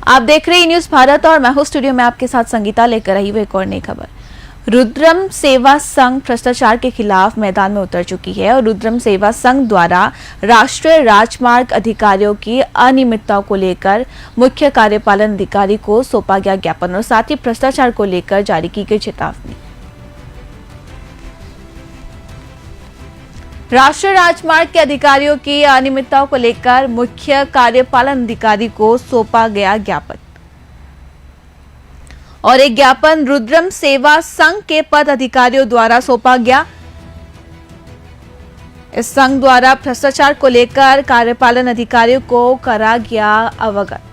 आप देख रहे हैं न्यूज भारत और मैं हूं स्टूडियो में आपके साथ संगीता लेकर आई हुई एक और नई खबर। रुद्रम सेवा संघ भ्रष्टाचार के खिलाफ मैदान में उतर चुकी है और रुद्रम सेवा संघ द्वारा राष्ट्रीय राजमार्ग अधिकारियों की अनियमितताओं को लेकर मुख्य कार्यपालन अधिकारी को सौंपा गया ज्ञापन और साथ ही भ्रष्टाचार को लेकर जारी की गई चेतावनी। राष्ट्रीय राजमार्ग के अधिकारियों की अनियमितताओं को लेकर मुख्य कार्यपालन अधिकारी को सौंपा गया ज्ञापन और एक ज्ञापन रुद्रम सेवा संघ के पद अधिकारियों द्वारा सौंपा गया। इस संघ द्वारा भ्रष्टाचार को लेकर कार्यपालन अधिकारियों को करा गया अवगत।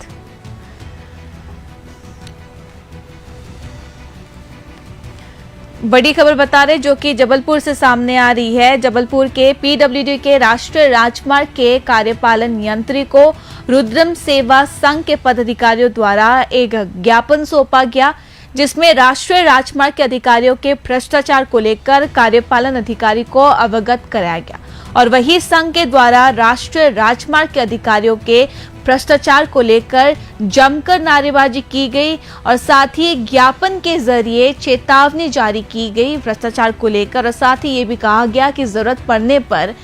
बड़ी खबर बता रहे जो कि जबलपुर से सामने आ रही है। जबलपुर के पीडब्ल्यूडी के राष्ट्रीय राजमार्ग के कार्यपालन यंत्री को रुद्रम सेवा संघ के पदाधिकारियों द्वारा एक ज्ञापन सौंपा गया, जिसमें राष्ट्रीय राजमार्ग के अधिकारियों के भ्रष्टाचार को लेकर कार्यपालन अधिकारी को अवगत कराया गया और वही संघ के द्वारा राष्ट्रीय राजमार्ग के अधिकारियों के भ्रष्टाचार को लेकर जमकर नारेबाजी की गई और साथ ही ज्ञापन के जरिए चेतावनी जारी की गई भ्रष्टाचार को लेकर और साथ ही ये भी कहा गया कि जरूरत पड़ने पर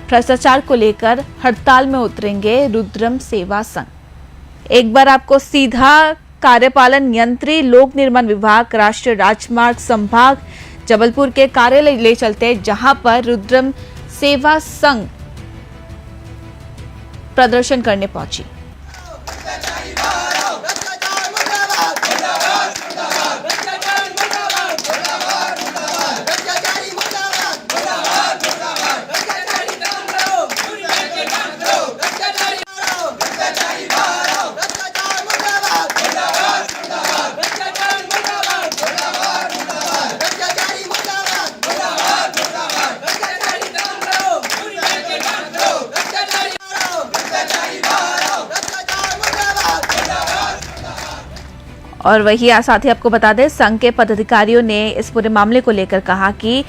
भ्रष्टाचार को लेकर हड़ताल में उतरेंगे रुद्रम सेवा संघ। एक बार आपको सीधा कार्यपालन यंत्री लोक निर्माण विभाग राष्ट्रीय राजमार्ग संभाग जबलपुर के कार्यालय ले चलते हैं, जहां पर रुद्रम सेवा संघ प्रदर्शन करने पहुंची। और वही साथ ही आपको बता दें, संघ के पदाधिकारियों ने इस पूरे मामले को लेकर कहा कि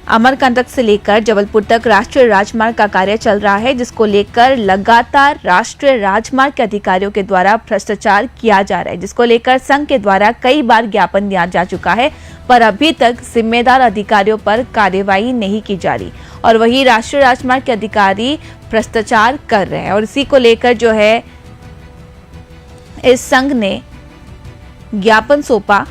अमरकंटक से लेकर जबलपुर तक राष्ट्रीय राजमार्ग का कार्य चल रहा है, जिसको लेकर लगातार राष्ट्रीय राजमार्ग के अधिकारियों के द्वारा भ्रष्टाचार किया जा रहा है, जिसको लेकर संघ के द्वारा कई बार ज्ञापन दिया जा चुका है, पर अभी तक जिम्मेदार अधिकारियों पर कार्यवाही नहीं की जा रही और वही राष्ट्रीय राजमार्ग के अधिकारी भ्रष्टाचार कर रहे हैं और इसी को लेकर जो है इस संघ ने ज्ञापन सौंपा,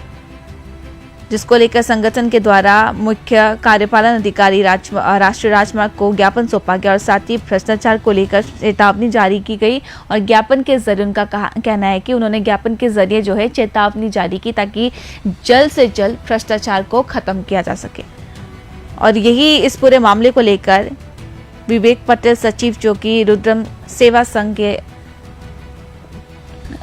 जिसको लेकर संगठन के द्वारा मुख्य कार्यपालन अधिकारी राष्ट्रीय राजमार्ग को ज्ञापन सौंपा गया और साथ ही भ्रष्टाचार को लेकर चेतावनी जारी की गई और ज्ञापन के जरिए उनका कहना है कि उन्होंने ज्ञापन के जरिए जो है चेतावनी जारी की ताकि जल्द से जल्द भ्रष्टाचार को खत्म किया जा सके। और यही इस पूरे मामले को लेकर विवेक पटेल सचिव जो कि रुद्रम सेवा संघ के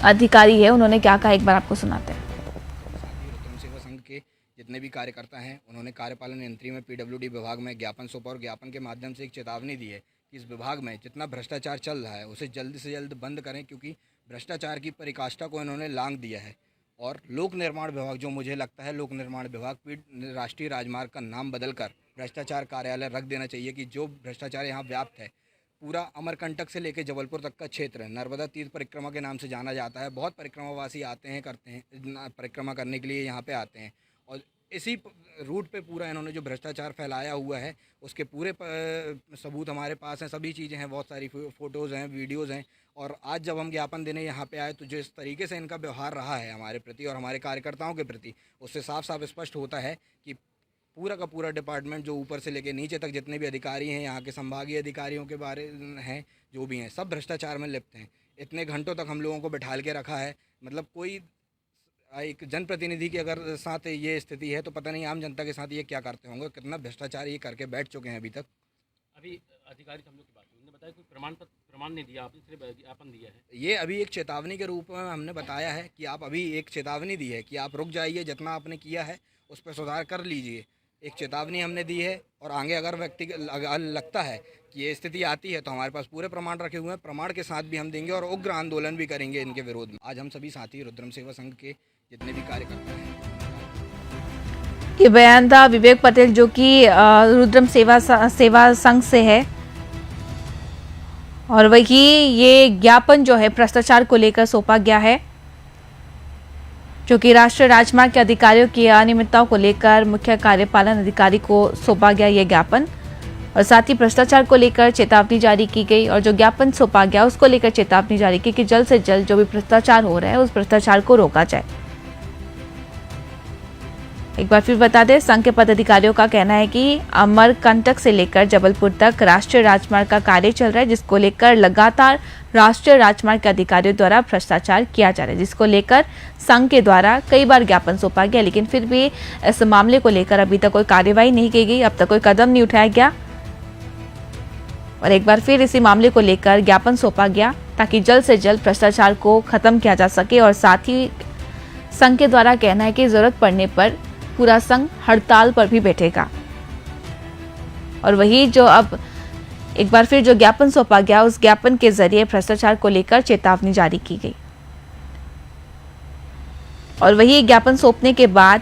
अधिकारी है, उन्होंने क्या कहा एक बार आपको सुनाते हैं। रुद्रम सेवा संघ के जितने भी कार्यकर्ता हैं उन्होंने कार्यपालन यंत्री में पीडब्ल्यूडी विभाग में ज्ञापन सौंपा और ज्ञापन के माध्यम से एक चेतावनी दी है कि इस विभाग में जितना भ्रष्टाचार चल रहा है उसे जल्द से जल्द बंद करें, क्योंकि भ्रष्टाचार की पराकाष्ठा को इन्होंने लांघ दिया है। और लोक निर्माण विभाग, जो मुझे लगता है लोक निर्माण विभाग राष्ट्रीय राजमार्ग का नाम बदलकर भ्रष्टाचार कार्यालय रख देना चाहिए कि जो भ्रष्टाचार यहाँ व्याप्त है पूरा अमरकंटक से लेकर जबलपुर तक का क्षेत्र नर्मदा तीर्थ परिक्रमा के नाम से जाना जाता है। बहुत परिक्रमावासी आते हैं, करते हैं, परिक्रमा करने के लिए यहाँ पे आते हैं और इसी रूट पे पूरा इन्होंने जो भ्रष्टाचार फैलाया हुआ है उसके पूरे सबूत हमारे पास हैं, सभी चीज़ें हैं, बहुत सारी फ़ोटोज़ हैं, वीडियोज़ हैं। और आज जब हम ज्ञापन देने यहाँ पे आए तो जिस तरीके से इनका व्यवहार रहा है हमारे प्रति और हमारे कार्यकर्ताओं के प्रति, उससे साफ साफ स्पष्ट होता है कि पूरा का पूरा डिपार्टमेंट जो ऊपर से लेकर नीचे तक जितने भी अधिकारी हैं, यहाँ के संभागीय अधिकारियों के बारे हैं जो भी हैं, सब भ्रष्टाचार में लिप्त हैं। इतने घंटों तक हम लोगों को बैठाल के रखा है। मतलब कोई एक जनप्रतिनिधि की अगर साथ ये स्थिति है तो पता नहीं आम जनता के साथ ये क्या करते होंगे, कितना भ्रष्टाचार ये करके बैठ चुके हैं अभी तक। अभी अधिकारी हम लोग की बात हुई, उन्होंने बताया कोई प्रमाण नहीं दिया, आपने सिर्फ ज्ञापन दिया है। ये अभी एक चेतावनी के रूप में हमने बताया है कि आप अभी एक चेतावनी दी है कि आप रुक जाइए, जितना आपने किया है उस पर सुधार कर लीजिए। एक चेतावनी हमने दी है और आगे अगर व्यक्ति लगता है कि ये स्थिति आती है तो हमारे पास पूरे प्रमाण रखे हुए हैं, प्रमाण के साथ भी हम देंगे और उग्र आंदोलन भी करेंगे इनके विरोध में। आज हम सभी साथी रुद्रम सेवा संघ के जितने भी कार्यकर्ता हैं। ये बयान था विवेक पटेल जो कि रुद्रम सेवा संघ से है और वही ये ज्ञापन जो है भ्रष्टाचार को लेकर सौंपा गया है, जो कि राष्ट्रीय राजमार्ग के अधिकारियों की अनियमितताओं को लेकर मुख्य कार्यपालन अधिकारी को सौंपा गया ये ज्ञापन, और साथ ही भ्रष्टाचार को लेकर चेतावनी जारी की गई। और जो ज्ञापन सौंपा गया उसको लेकर चेतावनी जारी की कि जल्द से जल्द जो भी भ्रष्टाचार हो रहा है उस भ्रष्टाचार को रोका जाए। एक बार फिर बता दें, संघ के पदाधिकारियों का कहना है कि अमरकंटक से लेकर जबलपुर तक राष्ट्रीय राजमार्ग का कार्य चल रहा है, जिसको लेकर लगातार राष्ट्रीय राजमार्ग के अधिकारियों द्वारा भ्रष्टाचार किया जा रहा है, जिसको लेकर संघ के द्वारा कई बार ज्ञापन सौंपा गया, लेकिन फिर भी इस मामले को लेकर अभी तक कोई कार्यवाही नहीं की गई, अब तक कोई कदम नहीं उठाया गया। और एक बार फिर इसी मामले को लेकर ज्ञापन सौंपा गया ताकि जल्द से जल्द भ्रष्टाचार को खत्म किया जा सके। और साथ ही संघ के द्वारा कहना है कि जरूरत पड़ने पर पूरा संघ हड़ताल पर भी बैठेगा। और वही जो अब एक बार फिर जो ज्ञापन सौंपा गया उस ज्ञापन के जरिए भ्रष्टाचार को लेकर चेतावनी जारी की गई। और वही ज्ञापन सौंपने के बाद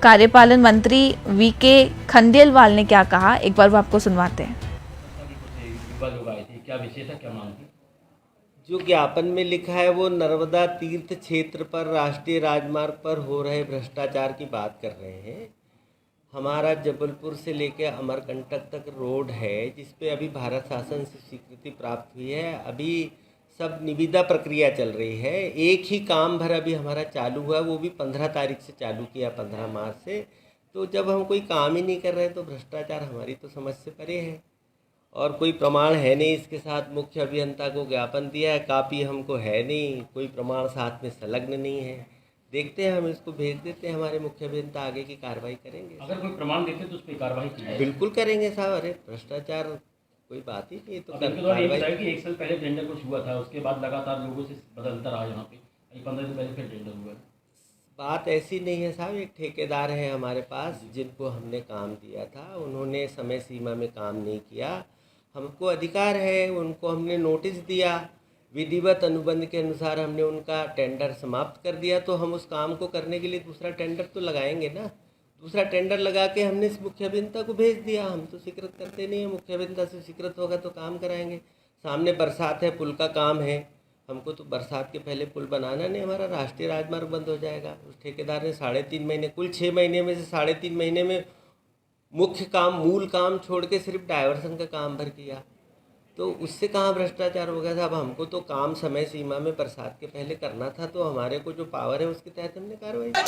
कार्यपालन मंत्री वीके खंडेलवाल ने क्या कहा, एक बार वो आपको सुनवाते हैं। क्या विशेष है, क्या मांग थी? जो ज्ञापन में लिखा है वो नर्मदा तीर्थ क्षेत्र पर राष्ट्रीय राजमार्ग पर हो रहे भ्रष्टाचार की बात कर रहे हैं। हमारा जबलपुर से लेकर अमरकंटक तक रोड है जिस पे अभी भारत शासन से स्वीकृति प्राप्त हुई है। अभी सब निविदा प्रक्रिया चल रही है। एक ही काम भर अभी हमारा चालू हुआ, वो भी 15 तारीख से चालू किया, 15 मार्च से। तो जब हम कोई काम ही नहीं कर रहे तो भ्रष्टाचार हमारी तो समझ से परे है और कोई प्रमाण है नहीं। इसके साथ मुख्य अभियंता को ज्ञापन दिया है, कापी हमको है नहीं, कोई प्रमाण साथ में संलग्न नहीं है। देखते हैं, हम इसको भेज देते हैं, हमारे मुख्य अभियंता आगे की कार्रवाई करेंगे। अगर कोई प्रमाण देते तो उस पर कार्रवाई की जाए। बिल्कुल करेंगे साहब। अरे भ्रष्टाचार कोई बात ही नहीं, तो इनके द्वारा ये बताया कि 1 साल पहले टेंडर कुछ हुआ था, उसके बाद लगातार लोगों से बदलता रहा। यहाँ पे 15 दिन पहले फिर टेंडर हुआ। बात ऐसी नहीं है साहब। एक ठेकेदार है हमारे पास जिनको हमने काम दिया था, उन्होंने समय सीमा में काम नहीं किया। हमको अधिकार है, उनको हमने नोटिस दिया, विधिवत अनुबंध के अनुसार हमने उनका टेंडर समाप्त कर दिया। तो हम उस काम को करने के लिए दूसरा टेंडर तो लगाएंगे ना। दूसरा टेंडर लगा के हमने इस मुख्य अभियंता को भेज दिया। हम तो स्वीकृत करते नहीं है, मुख्य अभियंता से स्वीकृत होगा तो काम कराएंगे। सामने बरसात है, पुल का काम है, हमको तो बरसात के पहले पुल बनाना नहीं, हमारा राष्ट्रीय राजमार्ग बंद हो जाएगा। उस ठेकेदार ने 3.5 महीने, कुल 6 महीने में से 3.5 महीने में मुख्य काम, मूल काम छोड़ के सिर्फ डायवर्सन का काम भर किया। तो उससे कहाँ भ्रष्टाचार हो गया था। अब हमको तो काम समय सीमा में बरसात के पहले करना था, तो हमारे को जो पावर है उसके तहत हमने कार्रवाई की।